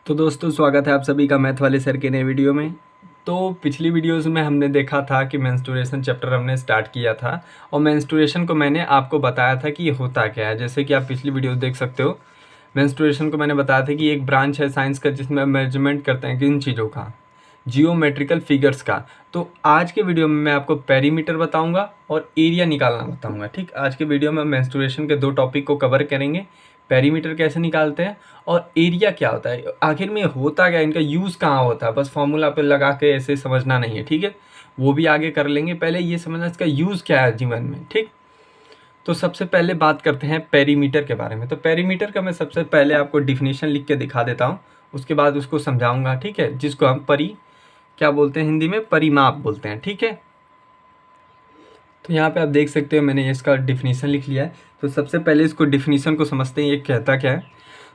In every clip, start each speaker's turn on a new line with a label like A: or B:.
A: तो दोस्तों स्वागत है आप सभी का मैथ वाले सर के नए वीडियो में। तो पिछली वीडियोस में हमने देखा था कि मेंस्ट्रुएशन चैप्टर हमने स्टार्ट किया था और मेंस्ट्रुएशन को मैंने आपको बताया था कि ये होता क्या है। जैसे कि आप पिछली वीडियोस देख सकते हो, मेंस्ट्रुएशन को मैंने बताया था कि एक ब्रांच है साइंस का जिसमें मेजरमेंट करते हैं किन चीज़ों का, जियोमेट्रिकल फिगर्स का। तो आज के वीडियो में मैं आपको पेरीमीटर बताऊंगा और एरिया निकालना बताऊंगा। ठीक, आज के वीडियो में मेंस्ट्रुएशन के दो टॉपिक को कवर करेंगे, पेरीमीटर कैसे निकालते हैं और एरिया क्या होता है, आखिर में होता क्या है, इनका यूज़ कहाँ होता है। बस फॉर्मूला पे लगा के ऐसे समझना नहीं है, ठीक है, वो भी आगे कर लेंगे। पहले ये समझना इसका यूज़ क्या है जीवन में। ठीक, तो सबसे पहले बात करते हैं पेरीमीटर के बारे में। तो पेरीमीटर का मैं सबसे पहले आपको डिफिनीशन लिख के दिखा देता हूँ, उसके बाद उसको समझाऊंगा। ठीक है, जिसको हम क्या बोलते हैं हिंदी में, परिमाप बोलते हैं। ठीक है, तो यहाँ पे आप देख सकते हो मैंने इसका डिफिनीशन लिख लिया है। तो सबसे पहले इसको डिफिनीशन को समझते हैं, ये कहता क्या है।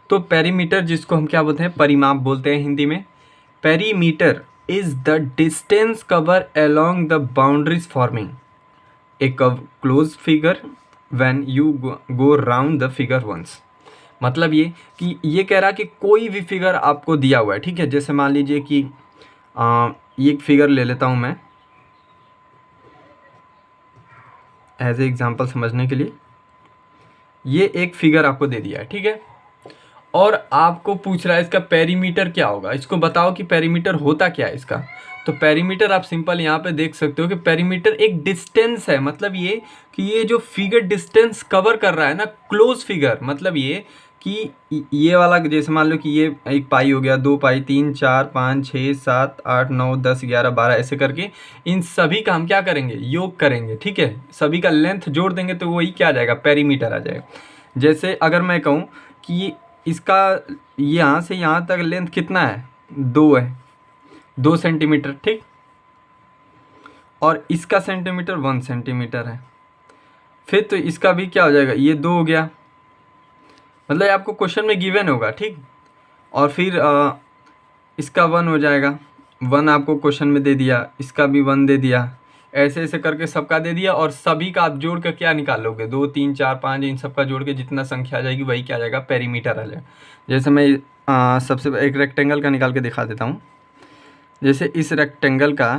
A: तो पेरीमीटर, जिसको हम क्या बोलते हैं, परिमाप बोलते हैं हिंदी में। Perimeter is the distance cover along the boundaries forming a close figure when you go round the figure once. मतलब ये कि ये कह रहा कि कोई भी फिगर आपको दिया हुआ है, ठीक है। जैसे मान लीजिए कि ये एक फिगर ले लेता हूँ मैं एज ए एग्जाम्पल समझने के लिए। ये एक फिगर आपको दे दिया है, ठीक है, और आपको पूछ रहा है इसका पेरीमीटर क्या होगा। इसको बताओ कि पेरीमीटर होता क्या है इसका। तो पेरीमीटर आप सिंपल यहाँ पे देख सकते हो कि पेरीमीटर एक डिस्टेंस है। मतलब ये कि ये जो फिगर डिस्टेंस कवर कर रहा है ना, क्लोज फिगर, मतलब ये कि ये वाला, जैसे मान लो कि ये एक पाई हो गया, 2 पाई, 3 4 5 6 7 8 9 10 11 12 ऐसे करके इन सभी का हम क्या करेंगे, योग करेंगे। ठीक है, सभी का लेंथ जोड़ देंगे तो वही क्या आ जाएगा, पेरीमीटर आ जाएगा। जैसे अगर मैं कहूँ कि इसका यहाँ से यहाँ तक लेंथ कितना है, 2 है, 2 सेंटीमीटर। ठीक, और इसका सेंटीमीटर 1 सेंटीमीटर है। फिर तो इसका भी क्या हो जाएगा, ये 2 हो गया, मतलब आपको क्वेश्चन में गिवन होगा। ठीक, और फिर इसका 1 हो जाएगा, 1 आपको क्वेश्चन में दे दिया, इसका भी 1 दे दिया, ऐसे ऐसे करके सबका दे दिया। और सभी का आप जोड़ कर क्या निकाल लोगे, 2 3 4 5, इन सबका जोड़ के जितना संख्या आ जाएगी वही क्या आ जाएगा, पेरीमीटर आ जाएगा। जैसे मैं सबसे एक रेक्टेंगल का निकाल के दिखा देता हूँ। जैसे इस रेक्टेंगल का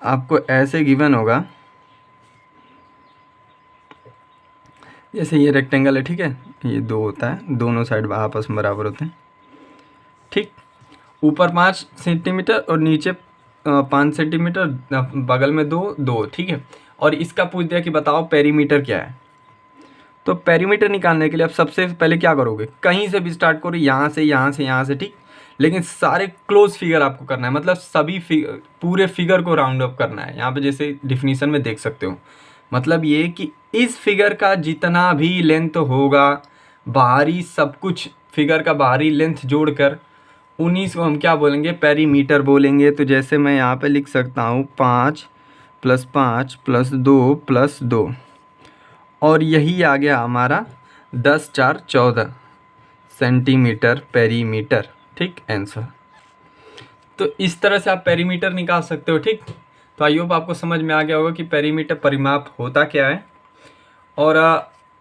A: आपको ऐसे गिवन होगा, जैसे ये रेक्टेंगल है, ठीक है, ये 2 होता है, दोनों साइड आपस में बराबर होते हैं। ठीक, ऊपर 5 सेंटीमीटर और नीचे 5 सेंटीमीटर, बगल में 2 2। ठीक है, और इसका पूछ दिया कि बताओ पेरीमीटर क्या है। तो पेरीमीटर निकालने के लिए आप सबसे पहले क्या करोगे, कहीं से भी स्टार्ट करो, यहाँ से यहाँ से यहाँ से। ठीक, लेकिन सारे क्लोज फिगर आपको करना है, मतलब सभी पूरे फिगर को राउंड अप करना है। यहाँ पे जैसे डिफिनीशन में देख सकते हो, मतलब ये कि इस फिगर का जितना भी लेंथ होगा, बाहरी सब कुछ फिगर का बाहरी लेंथ जोड़कर, उन्हीं को हम क्या बोलेंगे, पेरीमीटर बोलेंगे। तो जैसे मैं यहाँ पे लिख सकता हूँ 5 + 5 + 2 + 2, और यही आ गया हमारा 10 4 14 सेंटीमीटर पेरीमीटर। ठीक, आंसर। तो इस तरह से आप पेरीमीटर निकाल सकते हो। ठीक, तो आई होप आपको समझ में आ गया होगा कि पेरीमीटर, परिमाप होता क्या है। और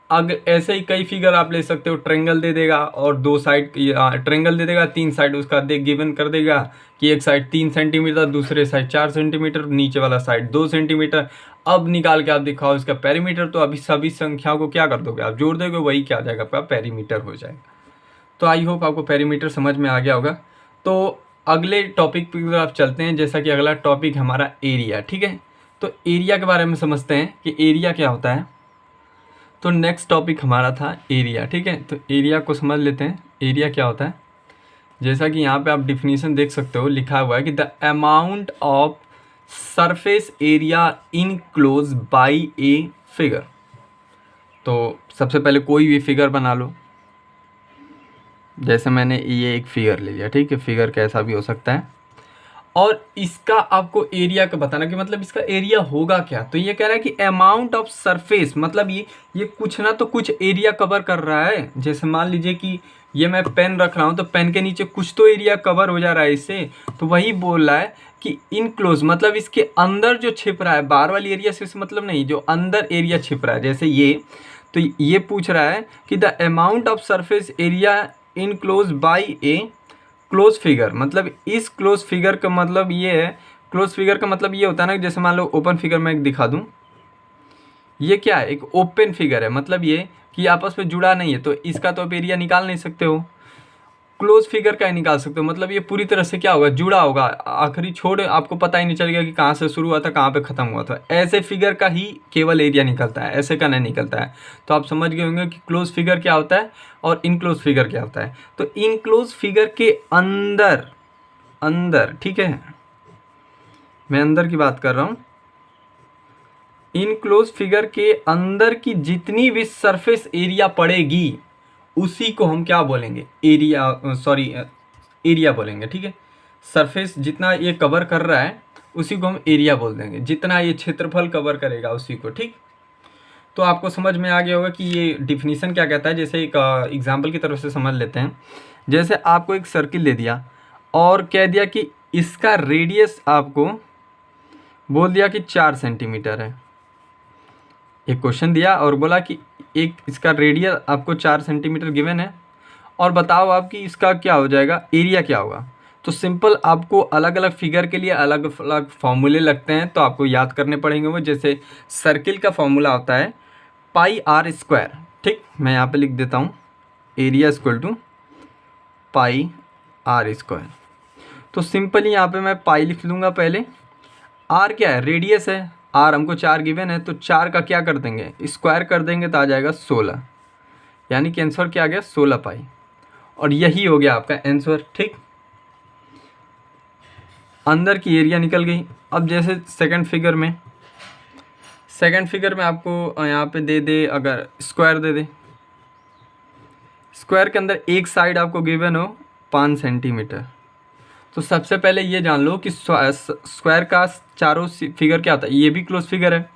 A: अगर ऐसे ही कई फिगर आप ले सकते हो, ट्रेंगल दे देगा और 2 साइड, ट्रेंगल दे देगा 3 साइड उसका गिवन कर देगा कि एक साइड 3 सेंटीमीटर, दूसरे साइड 4 सेंटीमीटर, नीचे वाला साइड 2 सेंटीमीटर। अब निकाल के आप दिखाओ इसका पेरीमीटर, तो अभी सभी संख्याओं को क्या कर दोगे, आप जोड़ दोगे, वही क्या आ जाएगा, आपका पेरीमीटर हो जाएगा। तो आई होप आपको पेरीमीटर समझ में आ गया होगा। तो अगले टॉपिक पर आप चलते हैं, जैसा कि अगला टॉपिक हमारा एरिया। ठीक है, तो एरिया के बारे में समझते हैं कि एरिया क्या होता है। तो नेक्स्ट टॉपिक हमारा था एरिया। ठीक है, तो एरिया को समझ लेते हैं, एरिया क्या होता है। जैसा कि यहाँ पे आप डिफिनीशन देख सकते हो, लिखा हुआ है कि the amount of surface area enclose by a figure. तो सबसे पहले कोई भी फिगर बना लो, जैसे मैंने ये एक फिगर ले लिया। ठीक है, फिगर कैसा भी हो सकता है, और इसका आपको एरिया का बताना कि मतलब इसका एरिया होगा क्या। तो ये कह रहा है कि अमाउंट ऑफ सरफेस, मतलब ये कुछ ना तो कुछ एरिया कवर कर रहा है। जैसे मान लीजिए कि ये मैं पेन रख रहा हूँ, तो पेन के नीचे कुछ तो एरिया कवर हो जा रहा है इससे। तो वही बोल रहा है कि इनक्लोज, मतलब इसके अंदर जो छिप रहा है, बाहर वाली एरिया से मतलब नहीं, जो अंदर एरिया छिप रहा है, जैसे ये। तो ये पूछ रहा है कि the amount of surface area enclose by A close figure. मतलब इस क्लोज फिगर का मतलब ये है, क्लोज फिगर का मतलब ये होता है ना, जैसे मान लो ओपन फिगर में एक दिखा दूं, ये क्या है, एक ओपन फिगर है, मतलब ये कि आपस में जुड़ा नहीं है, तो इसका तो आप एरिया निकाल नहीं सकते हो, क्लोज फिगर का ही निकाल सकते हो। मतलब ये पूरी तरह से क्या होगा, जुड़ा होगा, आखिरी छोड़ आपको पता ही नहीं चलेगा कि कहाँ से शुरू हुआ था कहाँ पे ख़त्म हुआ था। ऐसे फिगर का ही केवल एरिया निकलता है, ऐसे का नहीं निकलता है। तो आप समझ गए होंगे कि क्लोज फिगर क्या होता है और इनक्लोज फिगर क्या होता है। तो इनक्लोज फिगर के अंदर अंदर, ठीक है, मैं अंदर की बात कर रहा हूँ, इनक्लोज फिगर के अंदर की जितनी भी सरफेस एरिया पड़ेगी उसी को हम क्या बोलेंगे, एरिया, सॉरी एरिया बोलेंगे, ठीक है। सरफेस जितना ये कवर कर रहा है उसी को हम एरिया बोल देंगे, जितना ये क्षेत्रफल कवर करेगा उसी को, ठीक। तो आपको समझ में आ गया होगा कि ये डिफिनीशन क्या कहता है। जैसे एक एग्जाम्पल की तरफ से समझ लेते हैं। जैसे आपको एक सर्किल दे दिया और कह दिया कि इसका रेडियस आपको बोल दिया कि 4 सेंटीमीटर है। एक क्वेश्चन दिया और बोला कि एक इसका रेडियस आपको 4 सेंटीमीटर गिवन है और बताओ आप कि इसका क्या हो जाएगा, एरिया क्या होगा। तो सिंपल आपको अलग अलग फिगर के लिए अलग अलग फॉर्मूले लगते हैं, तो आपको याद करने पड़ेंगे वो। जैसे सर्किल का फॉर्मूला होता है पाई आर स्क्वायर, ठीक, मैं यहाँ पे लिख देता हूँ, area equal to pi r square. तो सिंपली यहाँ पे मैं पाई लिख लूँगा पहले। आर क्या है, रेडियस है, आर हमको 4 गिवन है, तो 4 का क्या कर देंगे, स्क्वायर कर देंगे तो आ जाएगा 16, यानी कि आंसर क्या आ गया, 16 पाई। और यही हो गया आपका आंसर, ठीक। अंदर की एरिया निकल गई। अब जैसे सेकंड फिगर में आपको यहाँ पे दे दे, अगर स्क्वायर दे दे, स्क्वायर के अंदर एक साइड आपको गिवन हो 5 सेंटीमीटर, तो सबसे पहले ये जान लो कि स्क्वायर का चारों फिगर क्या होता है, ये भी क्लोज फिगर है,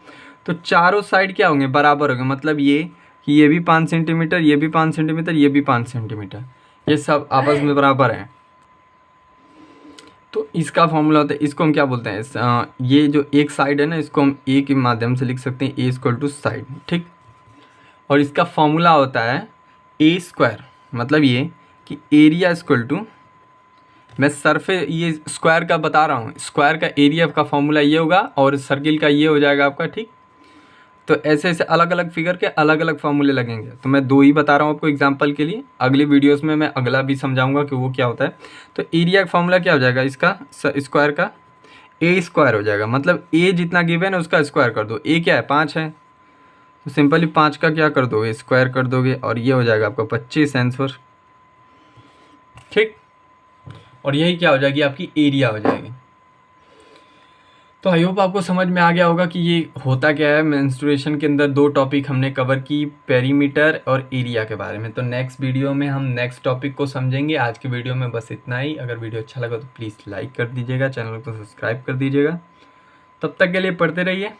A: तो चारों साइड क्या होंगे, बराबर होंगे। मतलब ये कि ये भी 5 सेंटीमीटर, ये भी 5 सेंटीमीटर, ये भी 5 सेंटीमीटर, ये सब आपस में बराबर हैं। तो इसका फॉर्मूला होता है, इसको हम क्या बोलते हैं, ये जो एक साइड है ना, इसको हम ए के माध्यम से लिख सकते हैं, ए इक्वल टू साइड, ठीक। और इसका फॉर्मूला होता है ए स्क्वायर, मतलब ये कि एरिया इक्वल टू, मैं सरफेस, ये स्क्वायर का बता रहा हूँ, स्क्वायर का एरिया का फॉर्मूला ये होगा और सर्किल का ये हो जाएगा आपका, ठीक। तो ऐसे ऐसे अलग अलग फिगर के अलग अलग फार्मूले लगेंगे। तो मैं 2 ही बता रहा हूँ आपको एग्जांपल के लिए, अगली वीडियोस में मैं अगला भी समझाऊंगा कि वो क्या होता है। तो एरिया का फॉर्मूला क्या हो जाएगा, इसका स्क्वायर का ए स्क्वायर हो जाएगा, मतलब ए जितना गिवन है उसका स्क्वायर कर दो। ए क्या है, 5 है, तो सिंपली 5 का क्या कर दोगे, स्क्वायर कर दोगे, और ये हो जाएगा आपका 25 आंसर, ठीक। और यही क्या हो जाएगी, आपकी एरिया हो जाएगी। तो आई होप आपको समझ में आ गया होगा कि ये होता क्या है। मेंस्ट्रुएशन के अंदर 2 टॉपिक हमने कवर की, पेरीमीटर और एरिया के बारे में। तो नेक्स्ट वीडियो में हम नेक्स्ट टॉपिक को समझेंगे। आज की वीडियो में बस इतना ही। अगर वीडियो अच्छा लगा तो प्लीज़ लाइक कर दीजिएगा, चैनल को सब्सक्राइब कर दीजिएगा। तब तक के लिए पढ़ते रहिए।